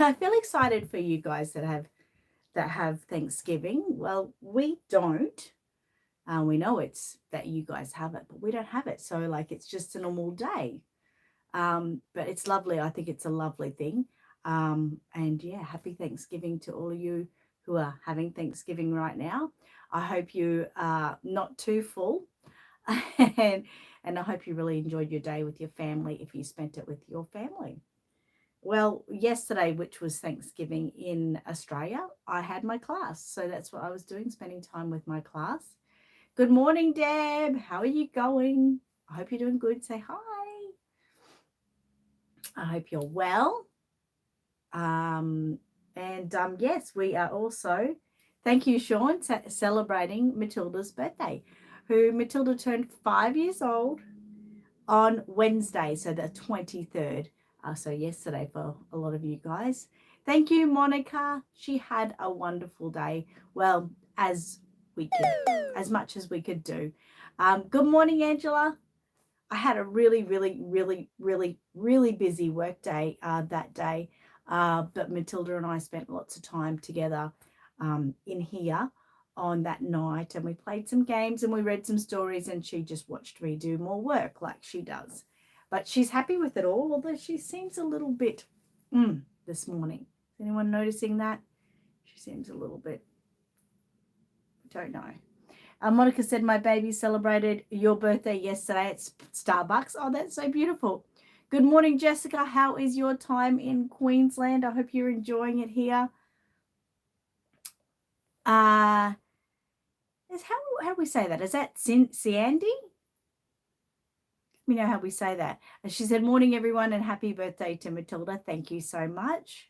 I feel excited for you guys that have Thanksgiving. Well, we don't. We know it's that you guys have it, but we don't have it. So like it's just a normal day. But it's lovely. I think it's a lovely thing. And yeah, happy Thanksgiving to all of you who are having Thanksgiving right now. I hope you are not too full. and and I hope you really enjoyed your day with your family if you spent it with your family. Well, yesterday, which was Thanksgiving in Australia, I had my class. So that's what I was doing, spending time with my class. Good morning, Deb. How are you going? I hope you're doing good. Say hi. I hope you're well. Yes, we are also, thank you, Sean, celebrating Matilda's birthday, who Matilda turned 5 years old on Wednesday, so the 23rd. So yesterday for a lot of you guys. Thank you, Monica. She had a wonderful day. Well, as much as we could do. Good morning, Angela. I had a really, really, really, really, really busy work day that day. But Matilda and I spent lots of time together in here on that night, and we played some games and we read some stories, and she just watched me do more work like she does. But she's happy with it all, although she seems a little bit this morning. Is anyone noticing that? She seems a little bit, don't know. Monica said, my baby celebrated your birthday yesterday at Starbucks. Oh, that's so beautiful. Good morning, Jessica. How is your time in Queensland? I hope you're enjoying it here. How do we say that? Is that Sandy? Let me know how we say that. And she said, morning, everyone, and happy birthday to Matilda. Thank you so much.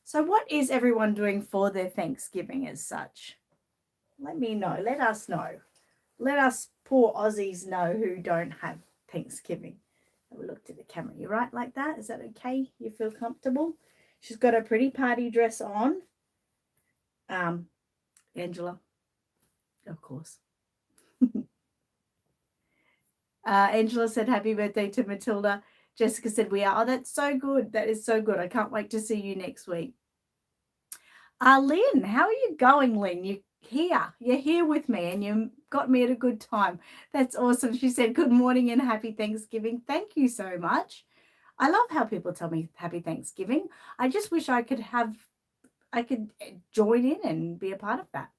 So what is everyone doing for their Thanksgiving as such? Let me know. Let us know. Let us poor Aussies know who don't have Thanksgiving. Have a look to the camera. You right like that? Is that okay? You feel comfortable? She's got a pretty party dress on. Angela, of course. Angela said, happy birthday to Matilda. Jessica said, we are. Oh, that's so good. That is so good. I can't wait to see you next week. Lynn, how are you going, Lynn? You're here with me, and you got me at a good time. That's awesome. She said, good morning and happy Thanksgiving. Thank you so much. I love how people tell me happy Thanksgiving. I just wish I could join in and be a part of that.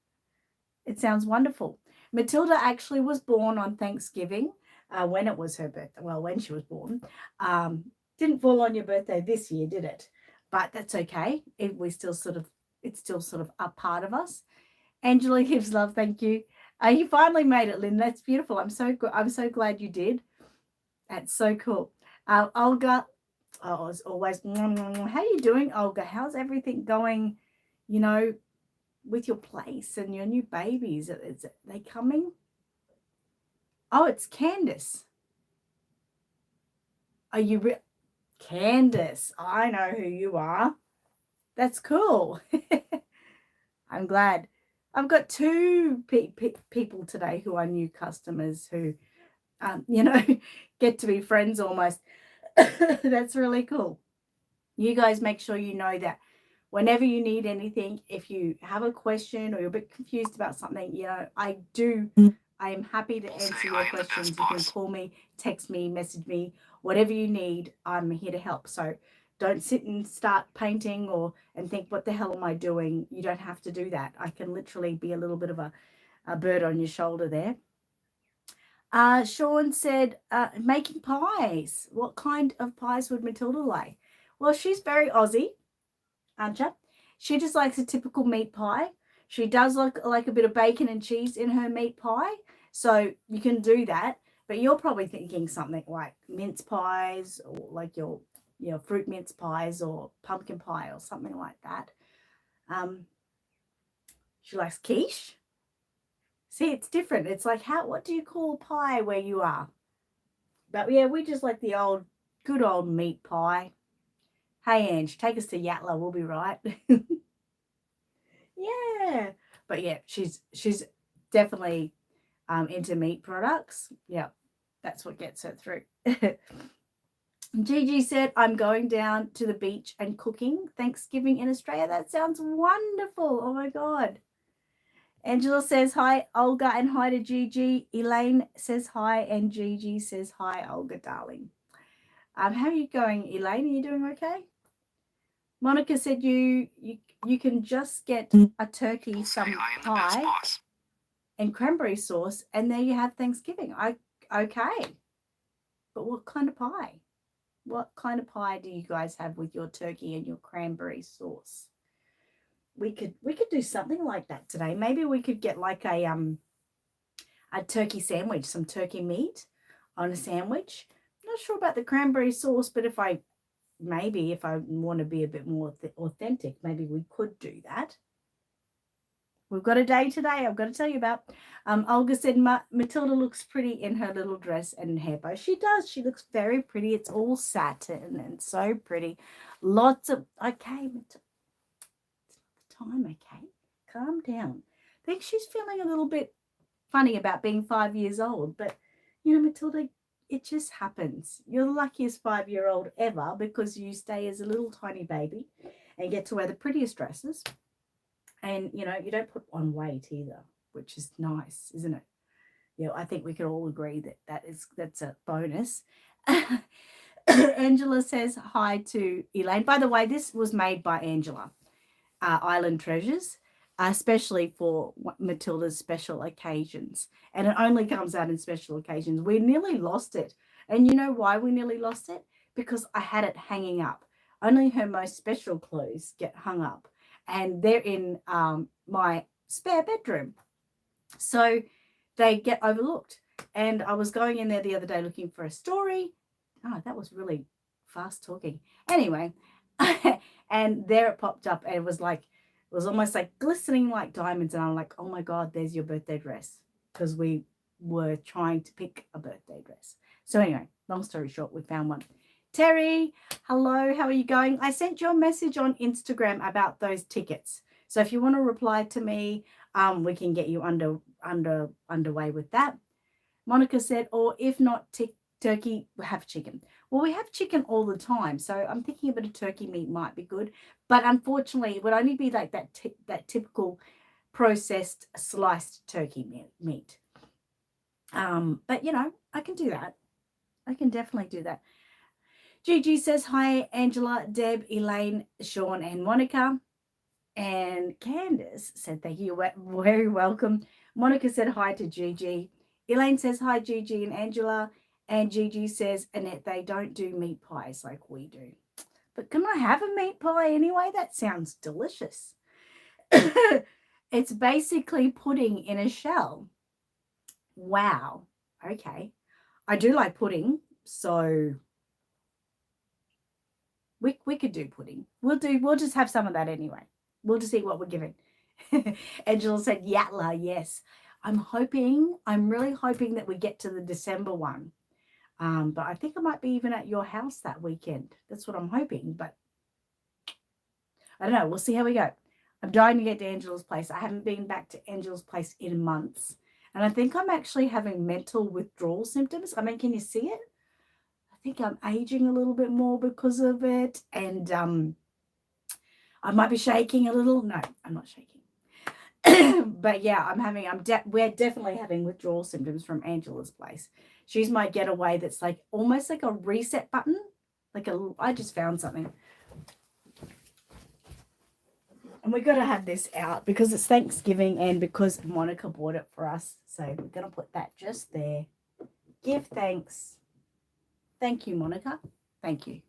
It sounds wonderful. Matilda actually was born on Thanksgiving when it was her birthday. Well, when she was born. Didn't fall on your birthday this year, did it? But that's okay. It's still sort of a part of us. Angela gives love. Thank you. You finally made it, Lynn. That's beautiful. I'm so good. I'm so glad you did. That's so cool. Olga, as always, how are you doing, Olga? How's everything going, with your place and your new babies? Are they coming? Oh, it's Candace. Are you Candace? I know who you are. That's cool. I'm glad. I've got two people today who are new customers who, get to be friends almost. That's really cool. You guys make sure you know that whenever you need anything, if you have a question or you're a bit confused about something, I am happy to answer your questions. You can call me, text me, message me, whatever you need. I'm here to help. So don't sit and start painting and think, what the hell am I doing? You don't have to do that. I can literally be a little bit of a bird on your shoulder there. Sean said, making pies. What kind of pies would Matilda like? Well, she's very Aussie, aren't you? She just likes a typical meat pie. She does like a bit of bacon and cheese in her meat pie. So you can do that. But you're probably thinking something like mince pies, or like your fruit mince pies, or pumpkin pie or something like that. She likes quiche. See, it's different. It's like, what do you call pie where you are? But yeah, we just like the good old meat pie. Hey, Ange, take us to Yatla. We'll be right. Yeah. But yeah, she's definitely into meat products. Yeah, that's what gets her through. Gigi said, I'm going down to the beach and cooking Thanksgiving in Australia. That sounds wonderful. Oh my God. Angela says hi, Olga, and hi to Gigi. Elaine says hi, and Gigi says hi, Olga, darling. How are you going, Elaine? Are you doing okay? Monica said you can just get a turkey, some pie, and cranberry sauce, and there you have Thanksgiving. Okay. But what kind of pie? What kind of pie do you guys have with your turkey and your cranberry sauce? We could do something like that today. Maybe we could get like a turkey sandwich, some turkey meat on a sandwich. Not sure about the cranberry sauce, but if I want to be a bit more authentic, maybe we could do that. We've got a day today I've got to tell you about. Olga said Matilda looks pretty in her little dress and hair bow. She does. She looks very pretty. It's all satin and so pretty. Lots of, okay, it's not the time, okay? Calm down. I think she's feeling a little bit funny about being 5 years old, but you know, Matilda, it just happens. You're the luckiest 5-year-old ever because you stay as a little tiny baby and get to wear the prettiest dresses. And, you know, you don't put on weight either, which is nice, isn't it? You know, I think we can all agree that that's a bonus. Angela says hi to Elaine. By the way, this was made by Angela, Island Treasures, especially for Matilda's special occasions. And it only comes out in special occasions. We nearly lost it. And you know why we nearly lost it? Because I had it hanging up. Only her most special clothes get hung up. And they're in my spare bedroom. So they get overlooked. And I was going in there the other day looking for a story. Oh, that was really fast talking. Anyway, and there it popped up and it was almost like glistening like diamonds. And I'm like, oh my God, there's your birthday dress. Because we were trying to pick a birthday dress. So anyway, long story short, we found one. Terry, hello, how are you going? I sent you a message on Instagram about those tickets. So if you want to reply to me, we can get you underway with that. Monica said, or if not turkey, we have chicken. Well, we have chicken all the time. So I'm thinking a bit of turkey meat might be good. But unfortunately, it would only be like that typical processed sliced turkey meat. But, you know, I can do that. I can definitely do that. Gigi says, hi, Angela, Deb, Elaine, Sean, and Monica. And Candace said, thank you. Very welcome. Monica said hi to Gigi. Elaine says, hi, Gigi and Angela. And Gigi says, Annette, they don't do meat pies like we do. But can I have a meat pie anyway? That sounds delicious. It's basically pudding in a shell. Wow. Okay. I do like pudding, so we could do pudding. We'll just have some of that anyway. We'll just see what we're given. Angela said, Yatla, yes. I'm really hoping that we get to the December one. But I think I might be even at your house that weekend. That's what I'm hoping, but I don't know. We'll see how we go. I'm dying to get to Angela's place. I haven't been back to Angela's place in months. And I think I'm actually having mental withdrawal symptoms. I mean, can you see it? I think I'm aging a little bit more because of it. And I might be shaking a little. No, I'm not shaking. But yeah, we're definitely having withdrawal symptoms from Angela's place. She's my getaway that's like almost like a reset button. I just found something. And we've got to have this out because it's Thanksgiving and because Monica bought it for us. So we're going to put that just there. Give thanks. Thank you, Monica. Thank you.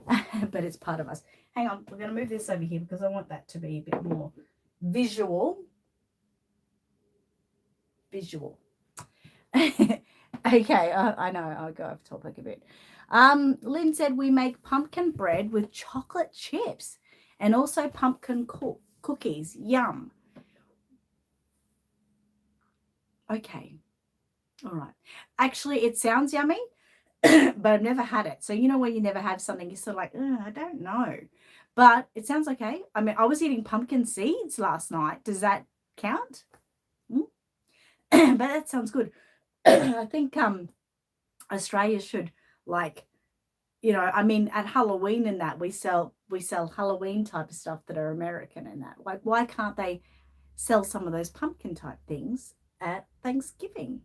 But it's part of us. Hang on. We're going to move this over here because I want that to be a bit more visual. Okay. I know. I'll go off topic a bit. Lynn said we make pumpkin bread with chocolate chips. And also pumpkin cookies. Yum. Okay. All right. Actually, it sounds yummy, but I've never had it. So, you know, when you never have something, you're sort of like, I don't know. But it sounds okay. I mean, I was eating pumpkin seeds last night. Does that count? But that sounds good. I think Australia should, I mean, at Halloween and that we sell Halloween type of stuff that are American and that. Like, why can't they sell some of those pumpkin type things at Thanksgiving?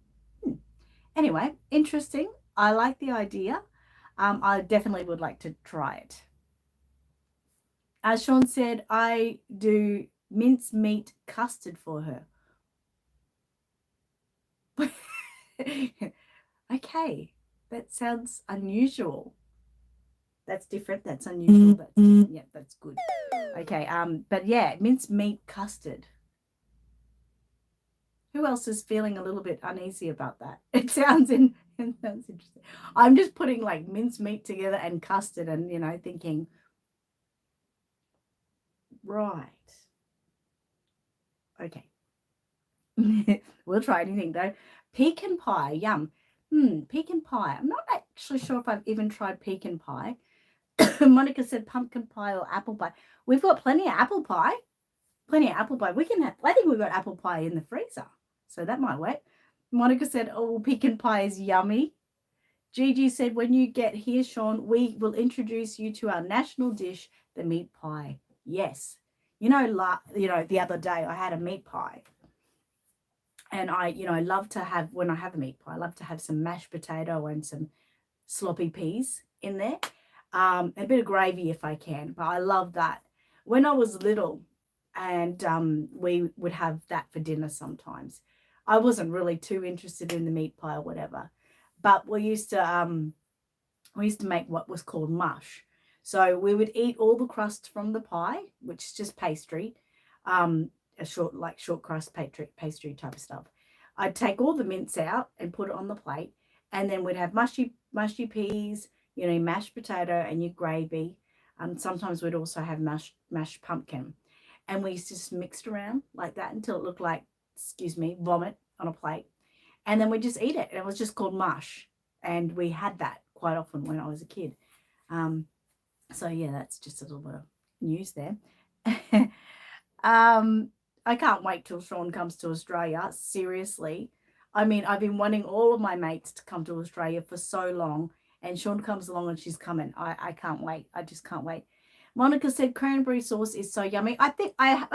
Anyway, interesting. I like the idea. I definitely would like to try it. As Sean said, I do mincemeat custard for her. Okay, that sounds unusual. That's different. That's unusual. That's different. Yeah, that's good. Okay, but yeah, mincemeat custard. Who else is feeling a little bit uneasy about that? It sounds interesting. I'm just putting like mincemeat together and custard and thinking, right. Okay. We'll try anything though. Pecan pie, yum. Pecan pie. I'm not actually sure if I've even tried pecan pie. Monica said pumpkin pie or apple pie. We've got plenty of apple pie. Plenty of apple pie. We can have, I think we've got apple pie in the freezer. So that might work. Monica said, oh, pecan pie is yummy. Gigi said, when you get here, Sean, we will introduce you to our national dish, the meat pie. Yes. The other day I had a meat pie. And I love to have, when I have a meat pie, I love to have some mashed potato and some sloppy peas in there. A bit of gravy if I can, but I love that. When I was little and we would have that for dinner sometimes. I wasn't really too interested in the meat pie or whatever, but we used to make what was called mush. So we would eat all the crust from the pie, which is just pastry, a short crust pastry type of stuff. I'd take all the mince out and put it on the plate, and then we'd have mushy peas, mashed potato and your gravy. Sometimes we'd also have mashed pumpkin, and we used to just mix it around like that until it looked like, vomit on a plate, and then we just eat it. It was just called mush, and we had that quite often when I was a kid. So yeah, that's just a little bit of news there. I can't wait till Sean comes to Australia. Seriously. I mean, I've been wanting all of my mates to come to Australia for so long, and Sean comes along and she's coming. I can't wait. I just can't wait. Monica said cranberry sauce is so yummy. I think I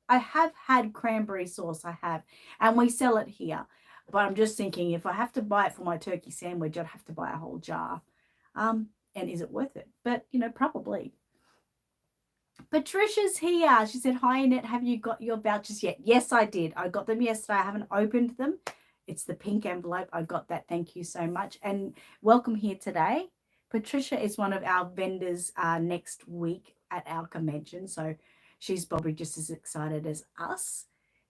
have had cranberry sauce. I have, and we sell it here. But I'm just thinking, if I have to buy it for my turkey sandwich, I'd have to buy a whole jar. And is it worth it? But probably. Patricia's here. She said, hi, Annette. Have you got your vouchers yet? Yes, I did. I got them yesterday. I haven't opened them. It's the pink envelope. I got that. Thank you so much. And welcome here today. Patricia is one of our vendors next week at our convention. So she's probably just as excited as us.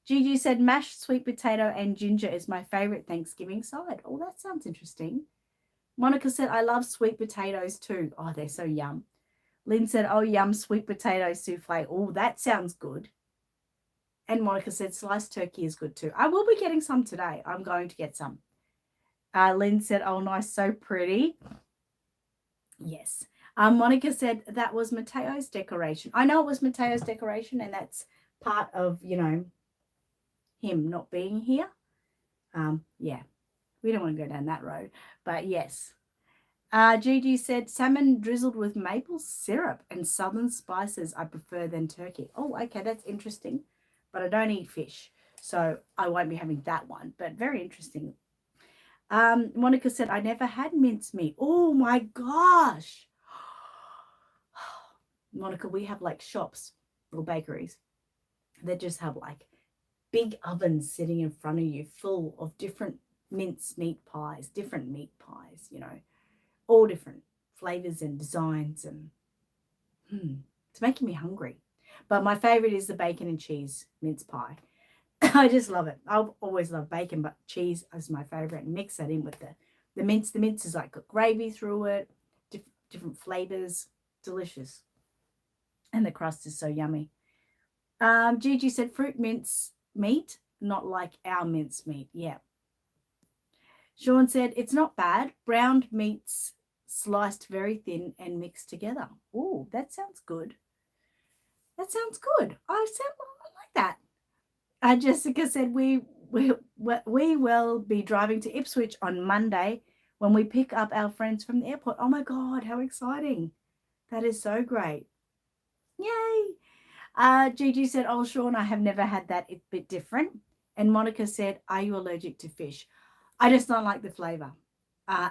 Gigi said, mashed sweet potato and ginger is my favorite Thanksgiving side. Oh, that sounds interesting. Monica said, I love sweet potatoes too. Oh, they're so yum. Lynn said, oh, yum, sweet potato souffle. Oh, that sounds good. And Monica said, sliced turkey is good too. I will be getting some today. I'm going to get some. Lynn said, oh, nice, so pretty. Yes. Monica said, that was Mateo's decoration. I know it was Mateo's decoration, and that's part of, him not being here. Yeah, we don't want to go down that road. But yes. Gigi said, salmon drizzled with maple syrup and southern spices I prefer than turkey. Oh, okay, that's interesting. But I don't eat fish, so I won't be having that one. But very interesting. Monica said, I never had mincemeat. Oh, my gosh. Monica, we have like shops or bakeries that just have like big ovens sitting in front of you full of different mincemeat pies, different meat pies, all different flavors and designs, and it's making me hungry. But my favorite is the bacon and cheese mince pie. I just love it. I've always loved bacon, but cheese is my favorite. And mix that in with the mince. The mince is like got gravy through it, different flavors, delicious. And the crust is so yummy. Gigi said fruit mince meat, not like our mince meat. Yeah. Sean said, it's not bad. Browned meats sliced very thin and mixed together. Oh, that sounds good. That sounds good. I like that. Jessica said, we will be driving to Ipswich on Monday. when we pick up our friends from the airport. Oh my God, how exciting. That is so great. Yay. Gigi said, oh, Sean, I have never had that. It's a bit different. And Monica said, are you allergic to fish? I just don't like the flavor.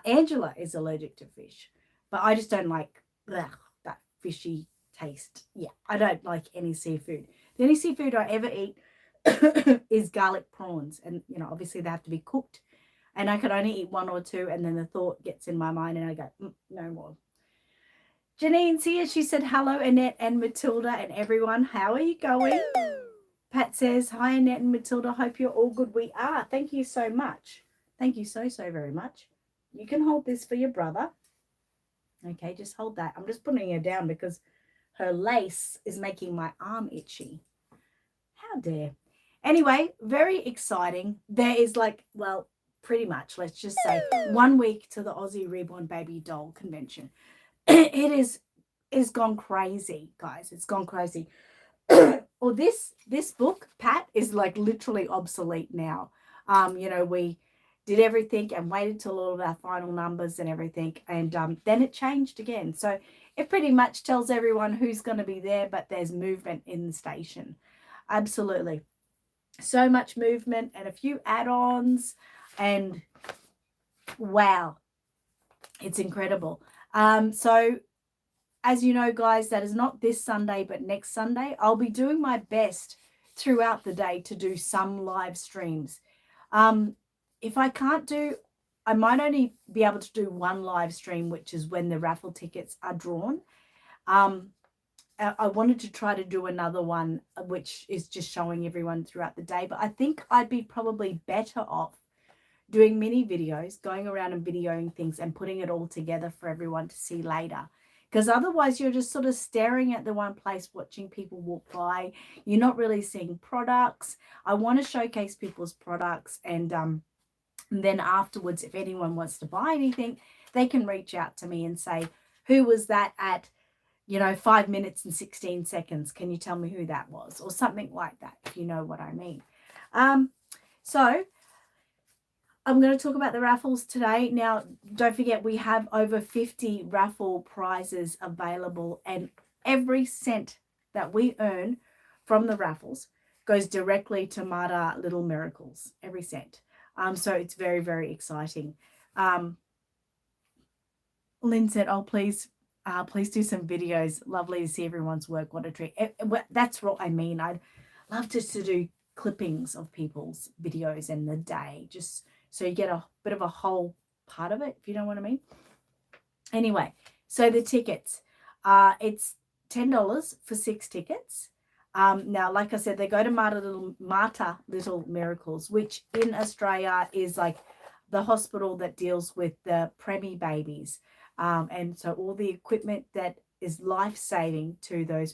Angela is allergic to fish, but I just don't like that fishy taste. Yeah, I don't like any seafood. The only seafood I ever eat is garlic prawns. And, obviously they have to be cooked. And I can only eat one or two. And then the thought gets in my mind and I go, no more. Janine's here. She said, hello, Annette and Matilda and everyone. How are you going? Pat says, hi, Annette and Matilda. Hope you're all good. We are. Thank you so much. Thank you so very much. You can hold this for your brother. Okay, just hold that. I'm just putting her down because her lace is making my arm itchy. How dare. Anyway, very exciting. There is pretty much, let's just say, 1 week to the Aussie Reborn Baby Doll Convention. It's gone crazy, guys. It's gone crazy. Or this book, Pat, is literally obsolete now. We did everything and waited till all of our final numbers and everything, and then it changed again. So it pretty much tells everyone who's going to be there, but there's movement in the station. Absolutely. So much movement and a few add-ons, and wow, it's incredible. So as you know, guys, that is not this Sunday, but next Sunday. I'll be doing my best throughout the day to do some live streams. If I can't do, I might only be able to do one live stream, which is when the raffle tickets are drawn. I wanted to try to do another one, which is just showing everyone throughout the day. But I think I'd be probably better off doing mini videos, going around and videoing things and putting it all together for everyone to see later. Because otherwise you're just sort of staring at the one place, watching people walk by. You're not really seeing products. I want to showcase people's products, and then afterwards, if anyone wants to buy anything, they can reach out to me and say, who was that at 5 minutes and 16 seconds? Can you tell me who that was? Or something like that, if you know what I mean. So I'm going to talk about the raffles today. Now, don't forget, we have over 50 raffle prizes available, and every cent that we earn from the raffles goes directly to Matilda Little Miracles, every cent. So it's very, very exciting. Lynn said, oh, please do some videos. Lovely to see everyone's work. What a treat. That's what I mean. I'd love to do clippings of people's videos in the day, just so you get a bit of a whole part of it, if you know what I mean. Anyway, so the tickets, it's $10 for 6 tickets. Now, like I said, they go to Matilda Little Miracles, which in Australia is like the hospital that deals with the preemie babies. And so all the equipment that is life-saving to those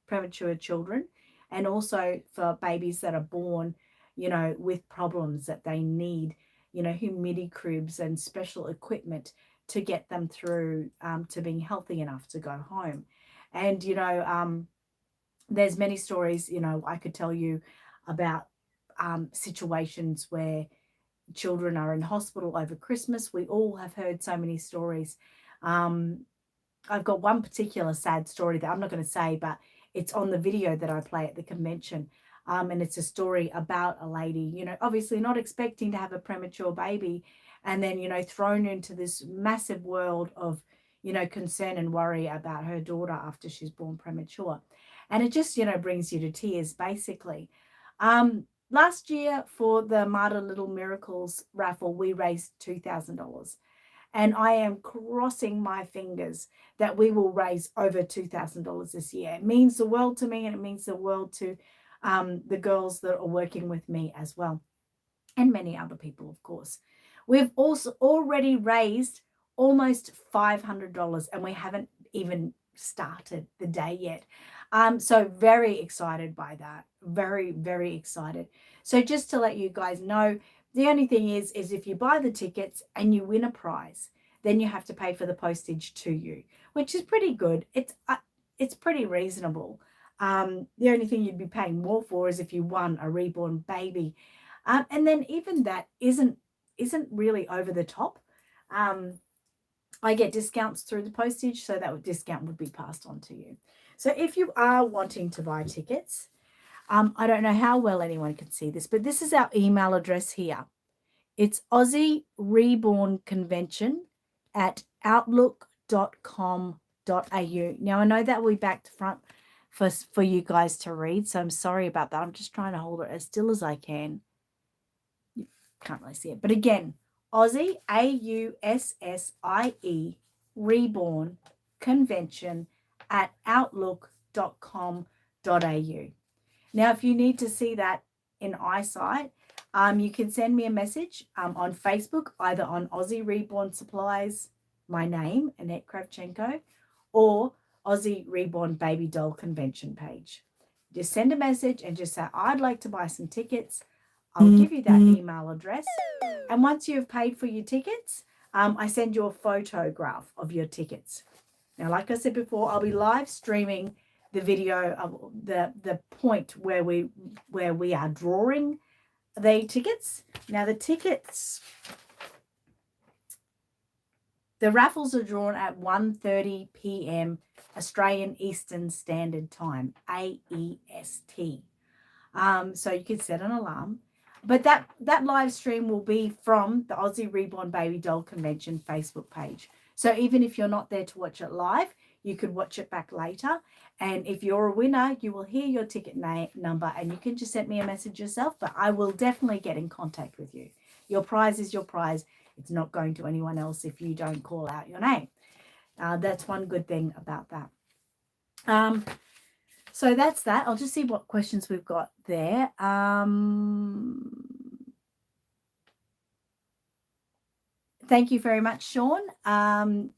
premature children, and also for babies that are born, with problems that they need, humidity cribs and special equipment to get them through to being healthy enough to go home. And, there's many stories, I could tell you about situations where children are in hospital over Christmas. We all have heard so many stories. I've got one particular sad story that I'm not going to say, but it's on the video that I play at the convention. And it's a story about a lady, obviously not expecting to have a premature baby, and then, thrown into this massive world of, concern and worry about her daughter after she's born premature. And it just, brings you to tears, basically. Last year for the Matilda Little Miracles raffle, we raised $2,000. And I am crossing my fingers that we will raise over $2,000 this year. It means the world to me, and it means the world to the girls that are working with me as well, and many other people, of course. We've also already raised almost $500, and we haven't even started the day yet. So very excited by that. Very, very excited. So just to let you guys know, the only thing is if you buy the tickets and you win a prize, then you have to pay for the postage to you, which is pretty good. It's pretty reasonable. The only thing you'd be paying more for is if you won a reborn baby. And then even that isn't really over the top. I get discounts through the postage, so that discount would be passed on to you. So if you are wanting to buy tickets, I don't know how well anyone can see this, but this is our email address here. It's Aussie Reborn Convention at outlook.com.au. Now, I know that will be back to front for you guys to read, so I'm sorry about that. I'm just trying to hold it as still as I can. You can't really see it. But again, Aussie, AUSSIE, Reborn Convention at outlook.com.au. Now, if you need to see that in eyesight, you can send me a message on Facebook, either on Aussie Reborn Supplies, my name, Annette Kravchenko, or Aussie Reborn Baby Doll Convention page. Just send a message and just say, I'd like to buy some tickets. I'll give you that email address. And once you've paid for your tickets, I send you a photograph of your tickets. Now, like I said before, I'll be live streaming the video of the point where we are drawing the tickets. Now, the raffles are drawn at 1:30 p.m. Australian Eastern Standard Time, AEST. So you can set an alarm. But that live stream will be from the Aussie Reborn Baby Doll Convention Facebook page. So even if you're not there to watch it live, you could watch it back later. And if you're a winner, you will hear your ticket number and you can just send me a message yourself, but I will definitely get in contact with you. Your prize is your prize. It's not going to anyone else if you don't call out your name. That's one good thing about that. So that's that. I'll just see what questions we've got there. Thank you very much, Sean.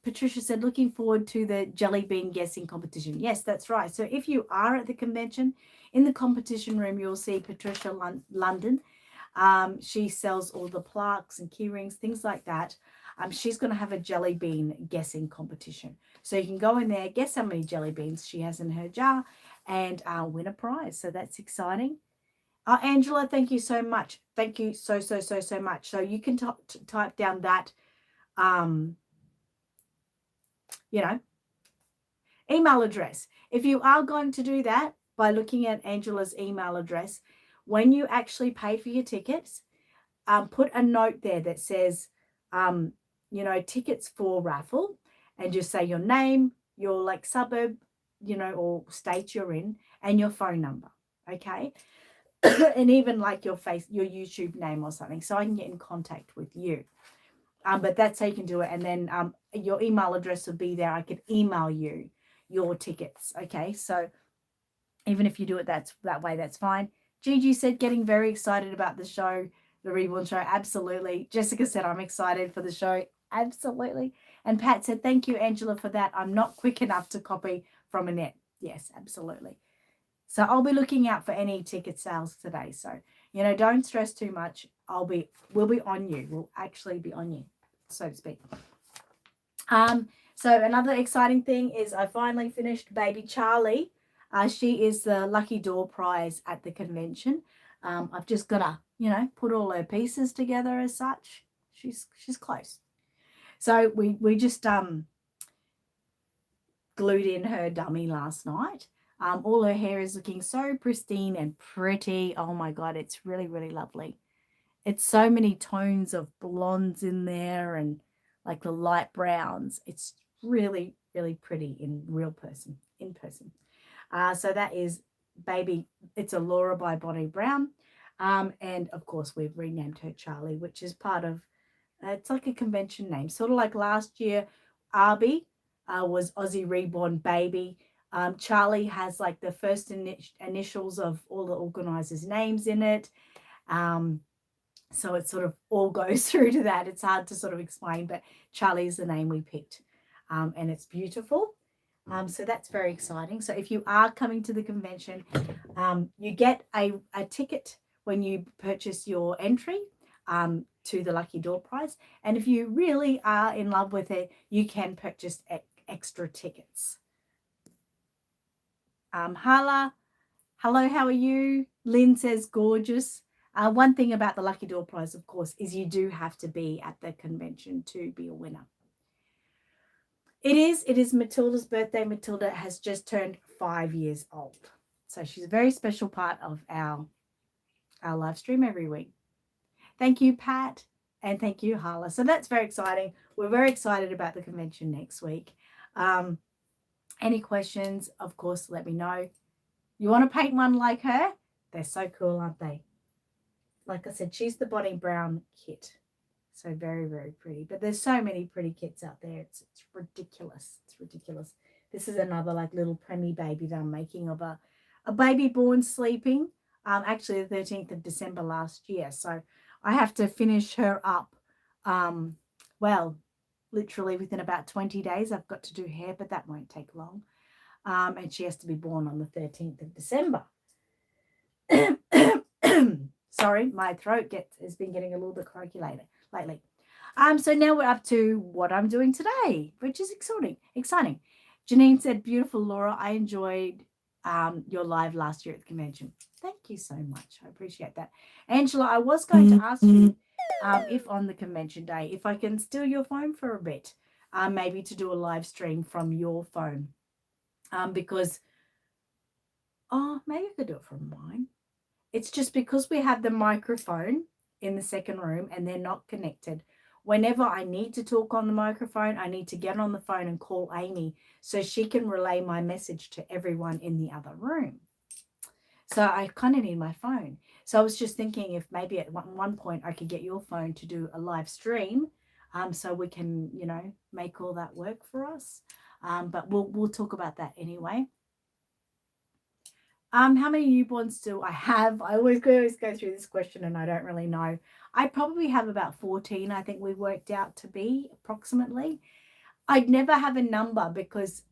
Patricia said, looking forward to the jelly bean guessing competition. Yes, that's right. So if you are at the convention, in the competition room, you'll see Patricia London. She sells all the plaques and key rings, things like that. She's going to have a jelly bean guessing competition. So you can go in there, guess how many jelly beans she has in her jar, and win a prize. So that's exciting. Angela, thank you so much. Thank you so much. So you can type down that, email address. If you are going to do that by looking at Angela's email address, when you actually pay for your tickets, put a note there that says, tickets for raffle, and just say your name, your suburb, or state you're in, and your phone number. Okay. And even your YouTube name or something, so I can get in contact with you. But that's how you can do it. And then your email address will be there. I could email you your tickets. Okay. So even if you do it that way, that's fine. Gigi said, getting very excited about the show, the Reborn show. Absolutely. Jessica said, I'm excited for the show. Absolutely. And Pat said, thank you, Angela, for that. I'm not quick enough to copy from Annette. Yes, absolutely. So I'll be looking out for any ticket sales today. So, don't stress too much. We'll be on you. We'll actually be on you, so to speak. So another exciting thing is I finally finished baby Charlie. She is the lucky door prize at the convention. I've just got to, put all her pieces together as such. She's close. So we just glued in her dummy last night. All her hair is looking so pristine and pretty. Oh my God, it's really, really lovely. It's so many tones of blondes in there and the light browns. It's really, really pretty in person. So that is baby. It's a Laura by Bonnie Brown. And of course we've renamed her Charlie, which is part of, it's like a convention name. Sort of like last year, Arby was Aussie Reborn Baby. Charlie has the first initials of all the organizers' names in it. So it sort of all goes through to that. It's hard to sort of explain, but Charlie is the name we picked. And it's beautiful. So that's very exciting. So if you are coming to the convention, you get a ticket when you purchase your entry to the Lucky Door Prize. And if you really are in love with it, you can purchase extra tickets. Hala, hello, how are you? Lynn says gorgeous. One thing about the Lucky Door Prize, of course, is you do have to be at the convention to be a winner. It is Matilda's birthday. Matilda has just turned 5 years old. So she's a very special part of our live stream every week. Thank you, Pat, and thank you, Hala. So that's very exciting. We're very excited about the convention next week. Any questions, of course, let me know. You want to paint one like her? They're so cool, aren't they? Like I said, she's the Bonnie Brown kit. So very, very pretty. But there's so many pretty kits out there. It's ridiculous. It's ridiculous. This is another like little preemie baby that I'm making of a baby born sleeping. Actually the 13th of December last year. So I have to finish her up. Well, literally within about 20 days. I've got to do hair, but that won't take long. And she has to be born on the 13th of December. Sorry, my throat has been getting a little bit croaky lately. So now we're up to what I'm doing today, which is exciting. Janine said, beautiful, Laura. I enjoyed your live last year at the convention. Thank you so much. I appreciate that. Angela, I was going to ask you if on the convention day, if I can steal your phone for a bit, maybe to do a live stream from your phone. Because, maybe I could do it from mine. It's just because we have the microphone in the second room and they're not connected. Whenever I need to talk on the microphone, I need to get on the phone and call Amy so she can relay my message to everyone in the other room. So I kind of need my phone. So I was just thinking if maybe at one point I could get your phone to do a live stream, so we can, make all that work for us. But we'll talk about that anyway. How many newborns do I have? I always go through this question and I don't really know. I probably have about 14, I think we've worked out to be approximately. I'd never have a number because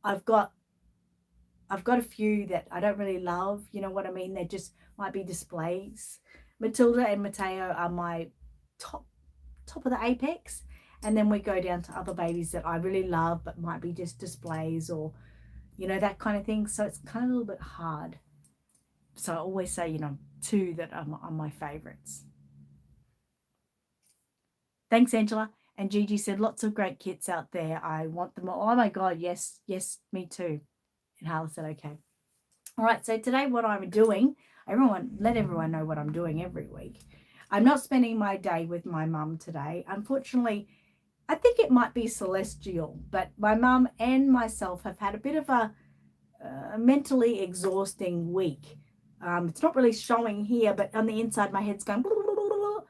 I've got a few that I don't really love. You know what I mean? They just might be displays. Matilda and Mateo are my top of the apex. And then we go down to other babies that I really love but might be just displays or that kind of thing. So it's kind of a little bit hard. So I always say, 2 that are my favorites. Thanks, Angela. And Gigi said, lots of great kits out there. I want them all. Oh, my God. Yes, me too. And Hala said, okay. All right. So today what I'm doing, let everyone know what I'm doing every week. I'm not spending my day with my mum today. Unfortunately, I think it might be celestial, but my mum and myself have had a bit of a mentally exhausting week. It's not really showing here, but on the inside, my head's going, blah, blah, blah, blah,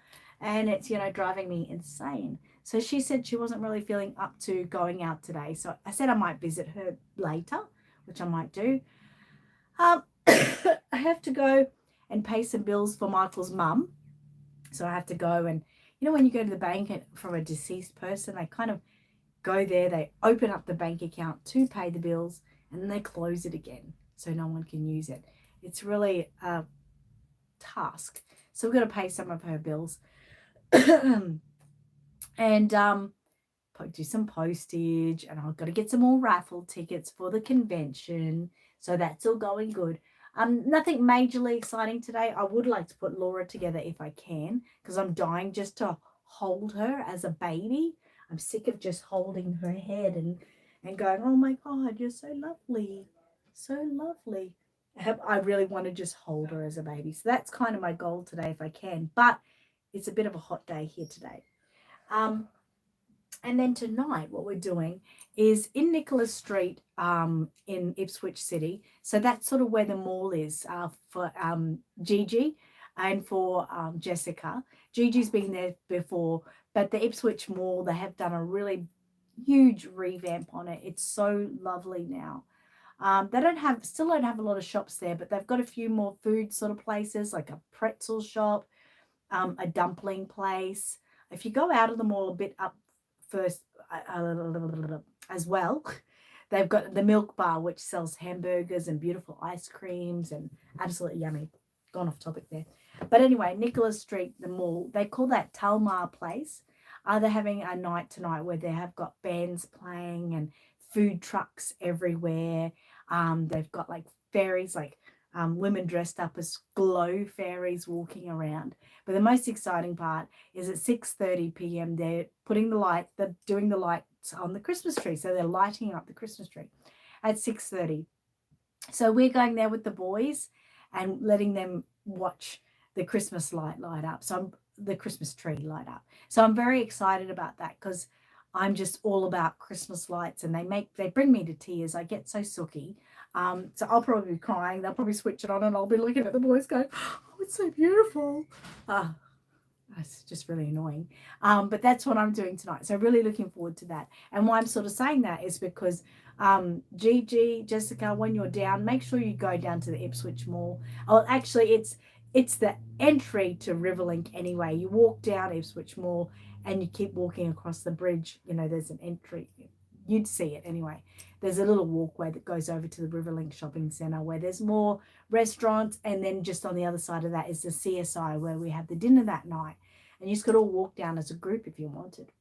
and it's, driving me insane. So she said she wasn't really feeling up to going out today. So I said I might visit her later, which I might do. I have to go and pay some bills for Michael's mum. So I have to go and, when you go to the bank from a deceased person, they kind of go there, they open up the bank account to pay the bills, and then they close it again so no one can use it. It's really a task. So we've got to pay some of her bills and do some postage, and I've got to get some more raffle tickets for the convention. So that's all going good. Nothing majorly exciting today. I would like to put Laura together if I can, because I'm dying just to hold her as a baby. I'm sick of just holding her head and going, oh my God, you're so lovely. So lovely. I really want to just hold her as a baby. So that's kind of my goal today if I can. But it's a bit of a hot day here today. And then tonight, what we're doing is in Nicholas Street in Ipswich City. So that's sort of where the mall is for Gigi and for Jessica. Gigi's been there before, but the Ipswich Mall, they have done a really huge revamp on it. It's so lovely now. They still don't have a lot of shops there, but they've got a few more food sort of places, like a pretzel shop, a dumpling place. If you go out of the mall a bit up first as well, they've got the Milk Bar, which sells hamburgers and beautiful ice creams and absolutely yummy. Gone off topic there. But anyway, Nicholas Street, the mall, they call that Talmar Place. They're having a night tonight where they have got bands playing and food trucks everywhere. They've got like ferries, like women dressed up as glow fairies walking around. But the most exciting part is at 6:30 p.m. they're doing the lights on the Christmas tree. So they're lighting up the Christmas tree at 6:30. So we're going there with the boys and letting them watch the Christmas light up. The Christmas tree light up. So I'm very excited about that because I'm just all about Christmas lights, and they bring me to tears. I get so sooky. So I'll probably be crying. They'll probably switch it on, and I'll be looking at the boys going, "Oh, it's so beautiful." It's just really annoying. But that's what I'm doing tonight. So really looking forward to that. And why I'm sort of saying that is because Gigi, Jessica, when you're down, make sure you go down to the Ipswich Mall. Oh, actually, it's the entry to Riverlink anyway. You walk down Ipswich Mall and you keep walking across the bridge. You know, there's an entry. You'd see it anyway. There's a little walkway that goes over to the Riverlink Shopping Centre where there's more restaurants, and then just on the other side of that is the CSI where we have the dinner that night. And you just got to walk down as a group if you wanted,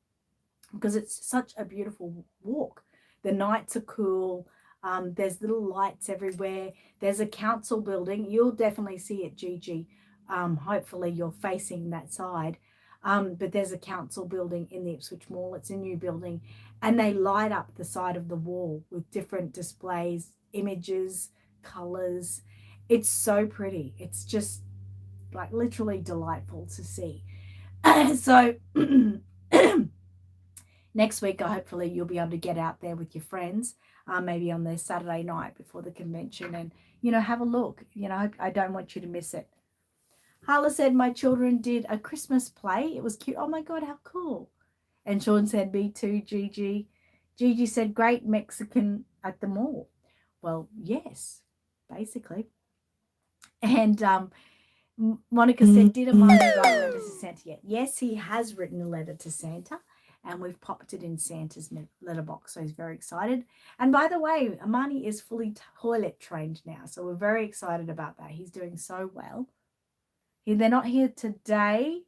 because it's such a beautiful walk. The nights are cool. There's little lights everywhere. There's a council building. You'll definitely see it, Gigi. Hopefully you're facing that side. But there's a council building in the Ipswich Mall. It's a new building. And they light up the side of the wall with different displays, images, colours. It's so pretty. It's just like literally delightful to see. So next week, hopefully you'll be able to get out there with your friends, maybe on the Saturday night before the convention, and, have a look. I don't want you to miss it. Harla said, my children did a Christmas play. It was cute. Oh my God, how cool. And Sean said, me too, Gigi. Gigi said, great Mexican at the mall. Well, yes, basically. And Monica said, did Mum write a letter to Santa yet? Yes, he has written a letter to Santa, and we've popped it in Santa's letterbox, so he's very excited. And by the way, Amani is fully toilet trained now, so we're very excited about that. He's doing so well. They're not here today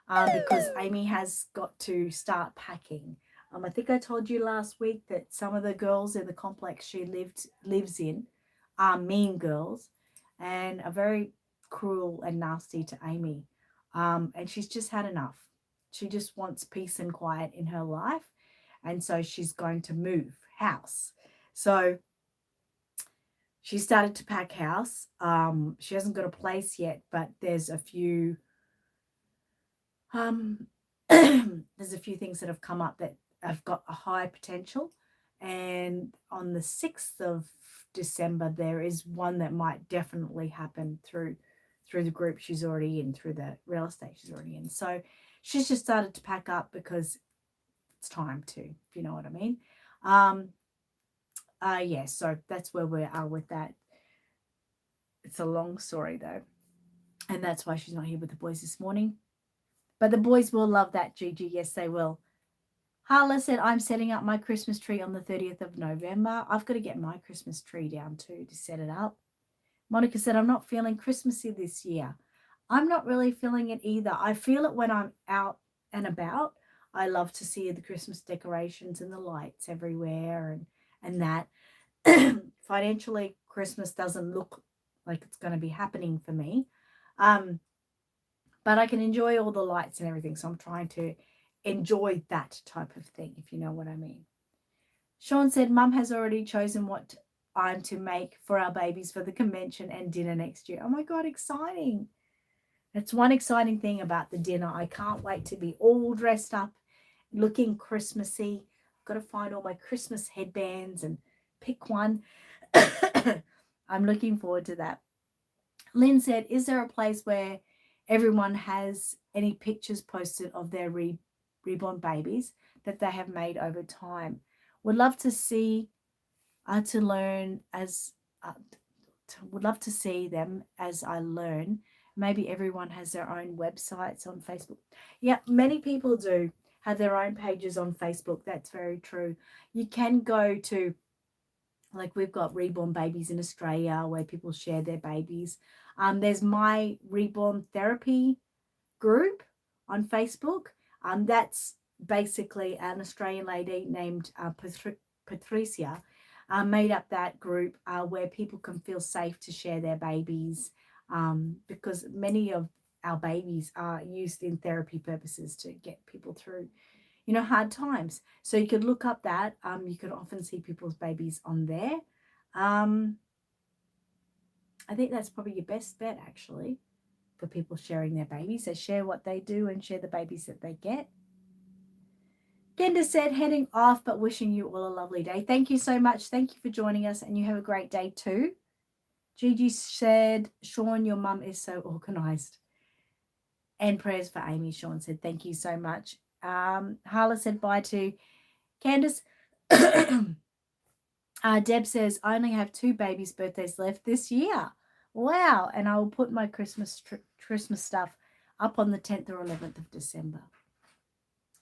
because Amy has got to start packing. I think I told you last week that some of the girls in the complex she lives in are mean girls and are very cruel and nasty to Amy. And she's just had enough. She just wants peace and quiet in her life. And so she's going to move house. So she started to pack house. She hasn't got a place yet, but there's a few there's a few things that have come up that have got a high potential. And on the 6th of December, there is one that might definitely happen through the group she's already in, through the real estate she's already in. So she's just started to pack up because it's time to, if you know what I mean. Yes, so that's where we are with that. It's a long story though, and that's why she's not here with the boys this morning. But the boys will love that, Gigi. Yes, they will. Harla said, I'm setting up my Christmas tree on the 30th of November. I've got to get my Christmas tree down too to set it up. Monica said, I'm not feeling Christmassy this year. I'm not really feeling it either. I feel it when I'm out and about. I love to see the Christmas decorations and the lights everywhere and that. Financially, Christmas doesn't look like it's going to be happening for me. But I can enjoy all the lights and everything. So I'm trying to enjoy that type of thing, if you know what I mean. Sean said, Mum has already chosen what I'm to make for our babies for the convention and dinner next year. Oh my God, exciting. That's one exciting thing about the dinner. I can't wait to be all dressed up, looking Christmassy. I've got to find all my Christmas headbands and pick one. I'm looking forward to that. Lynn said, is there a place where everyone has any pictures posted of their reborn babies that they have made over time? Would love to see would love to see them as I learn. Maybe everyone has their own websites on Facebook. Yeah, many people do have their own pages on Facebook. That's very true. You can go to, like, we've got Reborn Babies in Australia where people share their babies. There's my Reborn Therapy group on Facebook. That's basically an Australian lady named Patricia. made up that group where people can feel safe to share their babies, because many of our babies are used in therapy purposes to get people through, hard times. So you could look up that. You can often see people's babies on there. I think that's probably your best bet, actually, for people sharing their babies. So share what they do and share the babies that they get. Genda said, heading off, but wishing you all a lovely day. Thank you so much. Thank you for joining us, and you have a great day too. Gigi said, Sean, your mum is so organised. And prayers for Amy, Sean said. Thank you so much. Harla said bye to Candace. Deb says, I only have 2 babies' birthdays left this year. Wow. And I will put my Christmas stuff up on the 10th or 11th of December.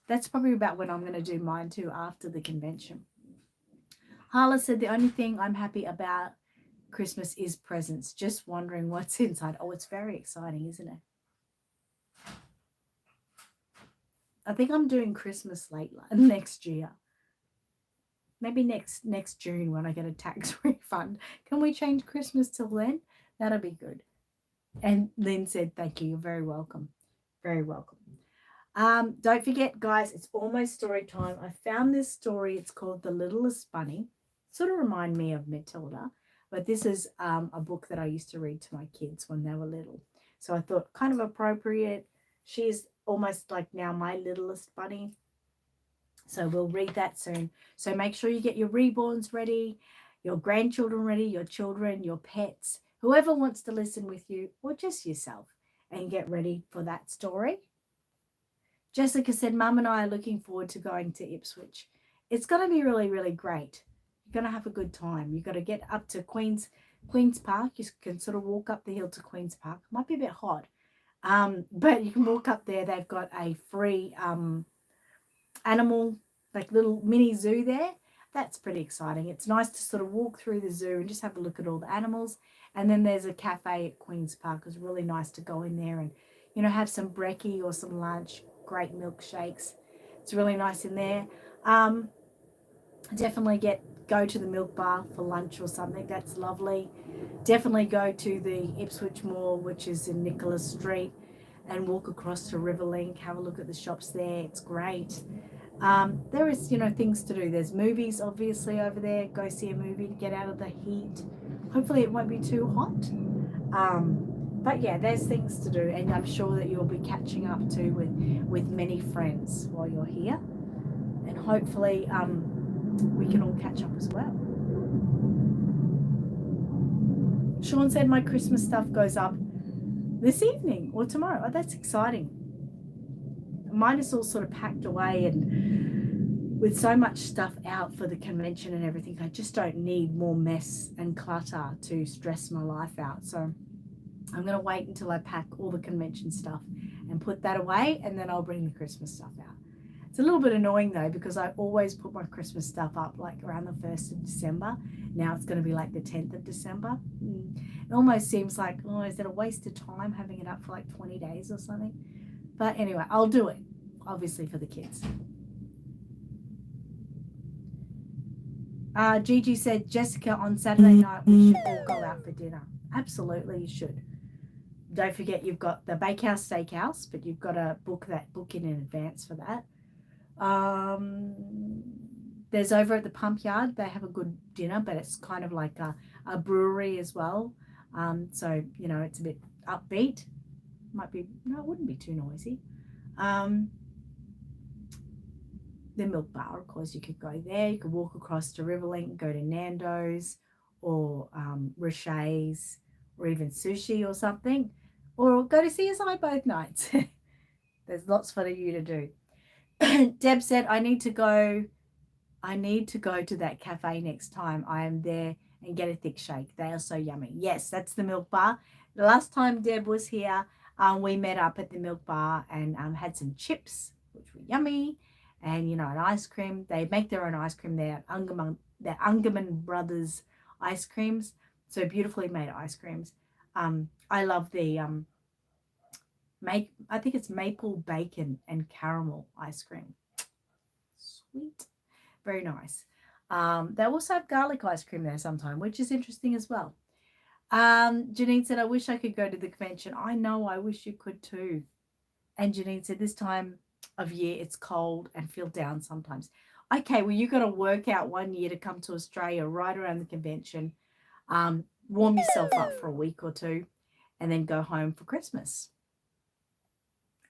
That's probably about when I'm going to do mine too, after the convention. Harla said, the only thing I'm happy about Christmas is presents. Just wondering what's inside. Oh, it's very exciting, isn't it? I think I'm doing Christmas late next year. Maybe next June when I get a tax refund. Can we change Christmas till then? That'll be good. And Lynn said, thank you. You're very welcome. Very welcome. Don't forget, guys, it's almost story time. I found this story. It's called The Littlest Bunny. Sort of remind me of Matilda, but this is a book that I used to read to my kids when they were little. So I thought kind of appropriate. She's almost like now my littlest bunny. So we'll read that soon. So make sure you get your reborns ready, your grandchildren ready, your children, your pets, whoever wants to listen with you, or just yourself, and get ready for that story. Jessica said, Mum and I are looking forward to going to Ipswich. It's going to be really, really great. You're going to have a good time. You've got to get up to Queen's Park. You can sort of walk up the hill to Queen's Park. Might be a bit hot, but you can walk up there. They've got a free animal, like little mini zoo there. That's pretty exciting. It's nice to sort of walk through the zoo and just have a look at all the animals. And then there's a cafe at Queen's Park. It's really nice to go in there and, have some brekkie or some lunch. Great milkshakes. It's really nice in there. Definitely go to the milk bar for lunch or something. That's lovely. Definitely go to the Ipswich Mall, which is in Nicholas Street, and walk across to Riverlink. Have a look at the shops there. It's great. There is, things to do. There's movies, obviously, over there. Go see a movie to get out of the heat. Hopefully it won't be too hot. But yeah, there's things to do, and I'm sure that you'll be catching up too with many friends while you're here, and hopefully we can all catch up as well. Sean said my Christmas stuff goes up this evening or tomorrow. Oh, that's exciting. Mine is all sort of packed away, and with so much stuff out for the convention and everything, I just don't need more mess and clutter to stress my life out. So I'm going to wait until I pack all the convention stuff and put that away, and then I'll bring the Christmas stuff out. It's a little bit annoying though, because I always put my Christmas stuff up like around the 1st of December. Now it's going to be like the 10th of December. It almost seems like, oh, is it a waste of time having it up for like 20 days or something? But anyway, I'll do it, obviously, for the kids. Gigi said, Jessica, on Saturday night we should all go out for dinner. Absolutely, you should. Don't forget you've got the Bakehouse Steakhouse, but you've got to book in advance for that. There's over at the Pump Yard, they have a good dinner, but it's kind of like a brewery as well. So, it's a bit upbeat. It wouldn't be too noisy. The Milk Bar, of course, you could go there. You could walk across to Riverlink, go to Nando's or Richet's, or even sushi or something, or go to CSI both nights. There's lots for you to do. Deb said, I need to go to that cafe next time I am there and get a thick shake. They are so yummy. Yes, that's the Milk Bar. The last time Deb was here, we met up at the Milk Bar and had some chips, which were yummy, and an ice cream. They make their own ice cream there. They're Ungerman Brothers ice creams, so beautifully made ice creams. I love the I think it's maple bacon and caramel ice cream. Sweet, very nice. They also have garlic ice cream there sometime, which is interesting as well. Janine said, I wish I could go to the convention. I know, I wish you could too. And Janine said, this time of year it's cold and feel down sometimes. Okay, well, you got to work out one year to come to Australia right around the convention, warm yourself up for a week or two, and then go home for Christmas.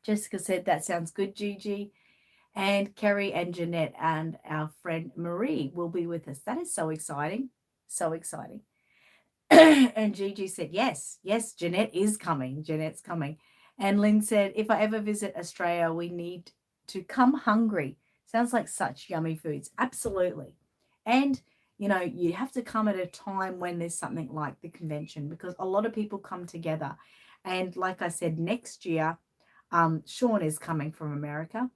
Jessica said, that sounds good, Gigi. And Kerry and Jeanette and our friend Marie will be with us. That is so exciting. So exciting. And Gigi said, yes, Jeanette is coming. Jeanette's coming. And Lynn said, if I ever visit Australia, we need to come hungry. Sounds like such yummy foods. Absolutely. And, you know, you have to come at a time when there's something like the convention, because a lot of people come together. And like I said, next year, Sean is coming from America.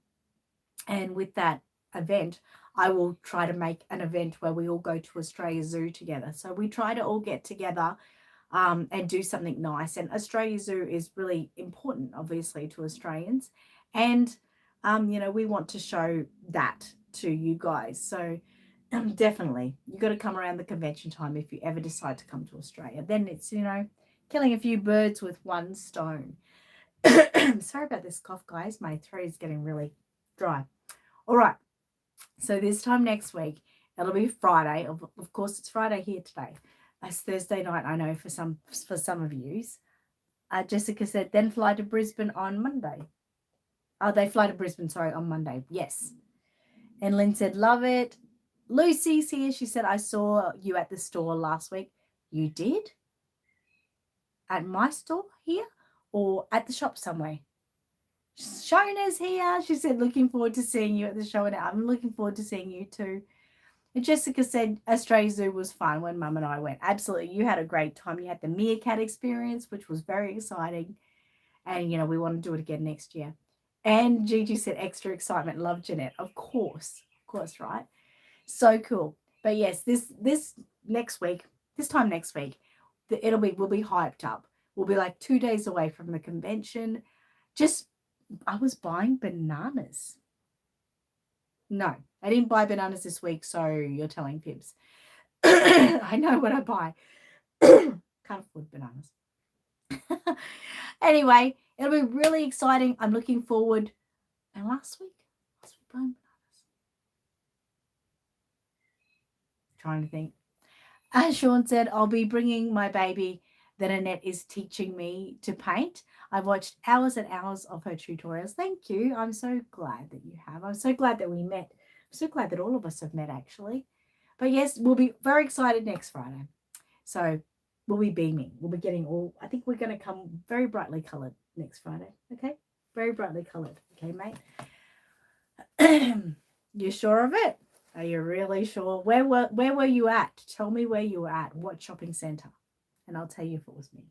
And with that event, I will try to make an event where we all go to Australia Zoo together. So we try to all get together and do something nice. And Australia Zoo is really important, obviously, to Australians. And, you know, we want to show that to you guys. So definitely, you've got to come around the convention time if you ever decide to come to Australia. Then it's, you know, killing a few birds with one stone. Sorry about this cough, guys. My throat is getting really dry. All right. So this time next week, it'll be Friday. Of course, it's Friday here today. It's Thursday night, I know, for some of yous. Jessica said, then fly to Brisbane on Monday. Oh, they fly to Brisbane, sorry, on Monday. Yes. And Lynn said, love it. Lucy's here. She said, I saw you at the store last week. You did? At my store here or at the shop somewhere? Shona's here. She said, looking forward to seeing you at the show. And I'm looking forward to seeing you too. And Jessica said, Australia Zoo was fun when Mum and I went. Absolutely. You had a great time. You had the meerkat experience, which was very exciting. And, you know, we want to do it again next year. And Gigi said, extra excitement. Love Jeanette. Of course, right? So cool. But yes, this next week, this time next week, we'll be hyped up. We'll be like 2 days away from the convention. I was buying bananas. No, I didn't buy bananas this week, so you're telling fibs. I know what I buy. Can't afford bananas. Anyway, it'll be really exciting. I'm looking forward. And last week buying bananas. Trying to think. As Sean said, I'll be bringing my baby that Annette is teaching me to paint. I've watched hours and hours of her tutorials. Thank you. I'm so glad that you have. I'm so glad that we met. I'm so glad that all of us have met, actually. But yes, we'll be very excited next Friday. So we'll be beaming. We'll be getting I think we're going to come very brightly coloured next Friday. Okay? Very brightly coloured. Okay, mate? You sure of it? Are you really sure? Where were you at? Tell me where you were at. What shopping centre? And I'll tell you if it was me.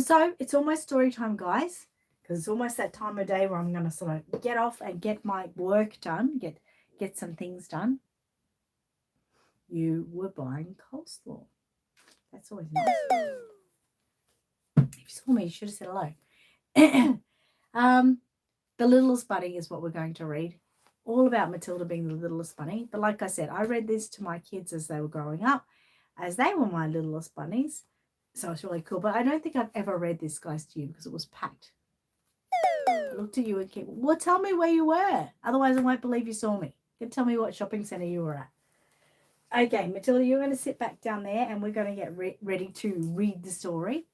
So it's almost story time, guys, because it's almost that time of day where I'm going to sort of get off and get my work done, get some things done. You were buying coleslaw. That's always nice. If you saw me, you should have said hello. The Littlest Bunny is what we're going to read. All about Matilda being the littlest bunny. But like I said, I read this to my kids as they were growing up, as they were my littlest bunnies. So it's really cool. But I don't think I've ever read this, guys, to you because it was packed. I looked at you and kept, well, tell me where you were. Otherwise, I won't believe you saw me. You can tell me what shopping centre you were at. Okay, Matilda, you're going to sit back down there and we're going to get ready to read the story.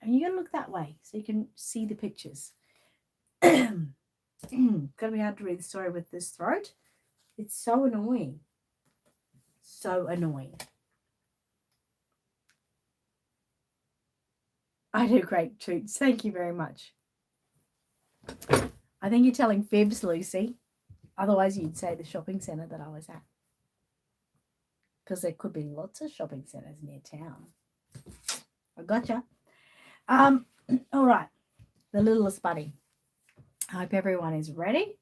And you're going to look that way so you can see the pictures. Gonna be hard to read the story with this throat. It's so annoying. So annoying. I do great, Toots. Thank you very much. I think you're telling fibs, Lucy. Otherwise, you'd say the shopping centre that I was at. Because there could be lots of shopping centres near town. I gotcha. All right. The Littlest Bunny. I hope everyone is ready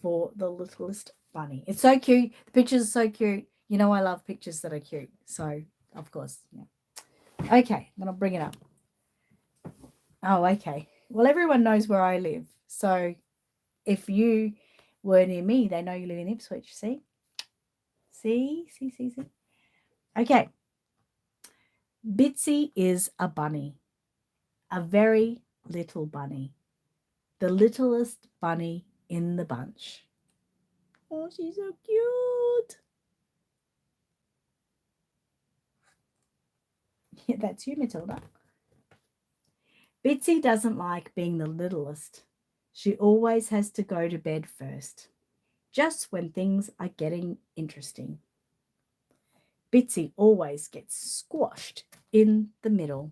for The Littlest Bunny. It's so cute. The pictures are so cute. You know I love pictures that are cute. So, of course, yeah. Okay, then I'll bring it up. Oh, okay. Well, everyone knows where I live. So, if you were near me, they know you live in Ipswich. See? See? Okay. Bitsy is a bunny, a very little bunny, the littlest bunny in the bunch. Oh, she's so cute. Yeah, that's you, Matilda. Bitsy doesn't like being the littlest. She always has to go to bed first, just when things are getting interesting. Bitsy always gets squashed in the middle.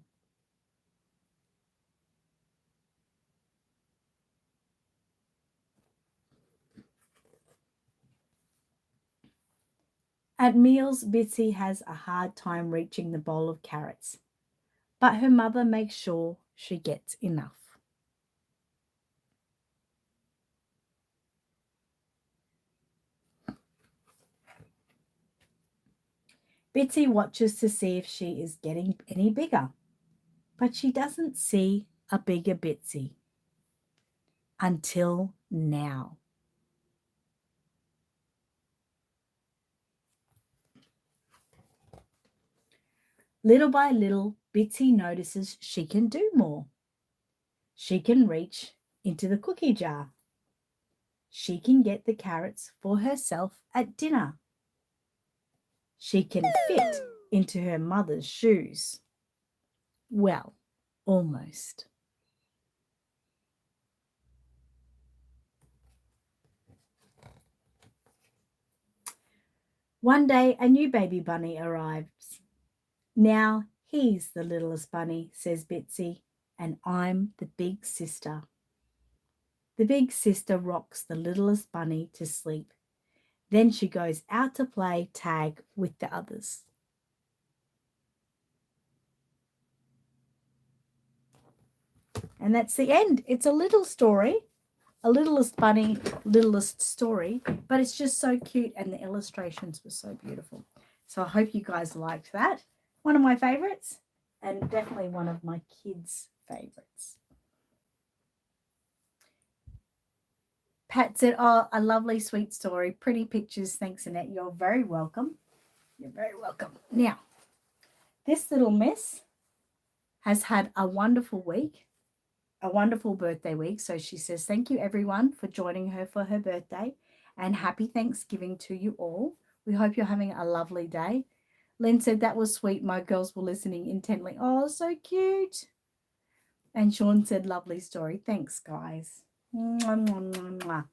At meals, Bitsy has a hard time reaching the bowl of carrots, but her mother makes sure she gets enough. Bitsy watches to see if she is getting any bigger, but she doesn't see a bigger Bitsy until now. Little by little, Bitsy notices she can do more. She can reach into the cookie jar. She can get the carrots for herself at dinner. She can fit into her mother's shoes. Well, almost. One day, a new baby bunny arrives. Now he's the littlest bunny, says Bitsy, and I'm the big sister. The big sister rocks the littlest bunny to sleep. Then she goes out to play tag with the others. And that's the end. It's a little story, a littlest bunny, littlest story, but it's just so cute and the illustrations were so beautiful. So I hope you guys liked that. One of my favorites and definitely one of my kids' favorites. Pat said, oh, a lovely, sweet story. Pretty pictures. Thanks, Annette. You're very welcome. You're very welcome. Now, this little miss has had a wonderful week, a wonderful birthday week. So she says, thank you, everyone, for joining her for her birthday and happy Thanksgiving to you all. We hope you're having a lovely day. Lynn said, that was sweet. My girls were listening intently. Oh, so cute. And Sean said, lovely story. Thanks, guys. Mwah, mwah, mwah, mwah.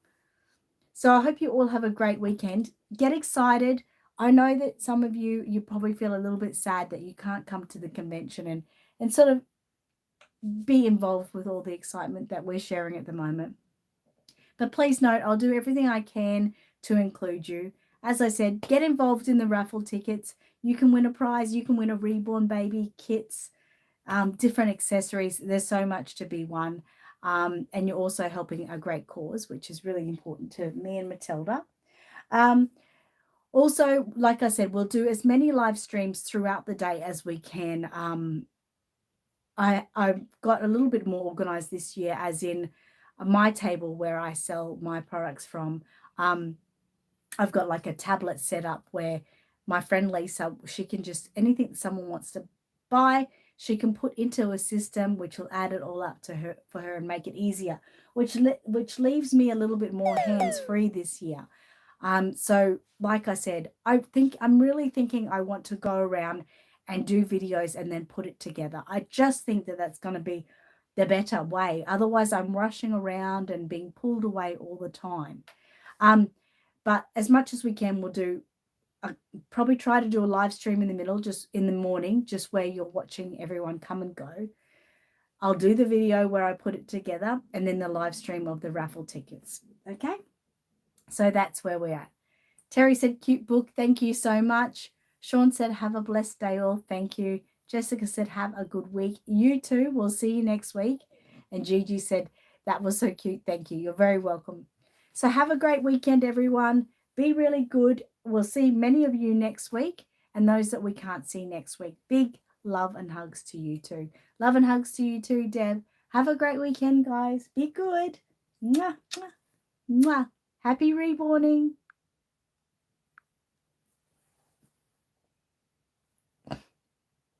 So I hope you all have a great weekend. Get excited. I know that some of you probably feel a little bit sad that you can't come to the convention and sort of be involved with all the excitement that we're sharing at the moment. But please note, I'll do everything I can to include you. As I said, get involved in the raffle tickets. You can win a prize. You can win a Reborn baby, kits, different accessories. There's so much to be won. And you're also helping a great cause, which is really important to me and Matilda. Also, like I said, we'll do as many live streams throughout the day as we can. I've got a little bit more organized this year, as in my table where I sell my products from. I've got like a tablet set up where my friend Lisa, she can just, anything someone wants to buy, she can put into a system which will add it all up to her for her and make it easier, which leaves me a little bit more hands-free this year. So like I said, I'm really thinking I want to go around and do videos and then put it together. I just think that that's going to be the better way. Otherwise, I'm rushing around and being pulled away all the time. But as much as we can, we'll do probably try to do a live stream in the middle, just in the morning, just where you're watching everyone come and go. I'll do the video where I put it together and then the live stream of the raffle tickets. Okay. So that's where we're at. Terry said, cute book. Thank you so much. Sean said, have a blessed day all. Thank you. Jessica said, have a good week. You too. We'll see you next week. And Gigi said, that was so cute. Thank you. You're very welcome. So have a great weekend, everyone. Be really good. We'll see many of you next week and those that we can't see next week. Big love and hugs to you too. Love and hugs to you too, Deb. Have a great weekend, guys. Be good. Mwah, mwah, mwah. Happy reborning.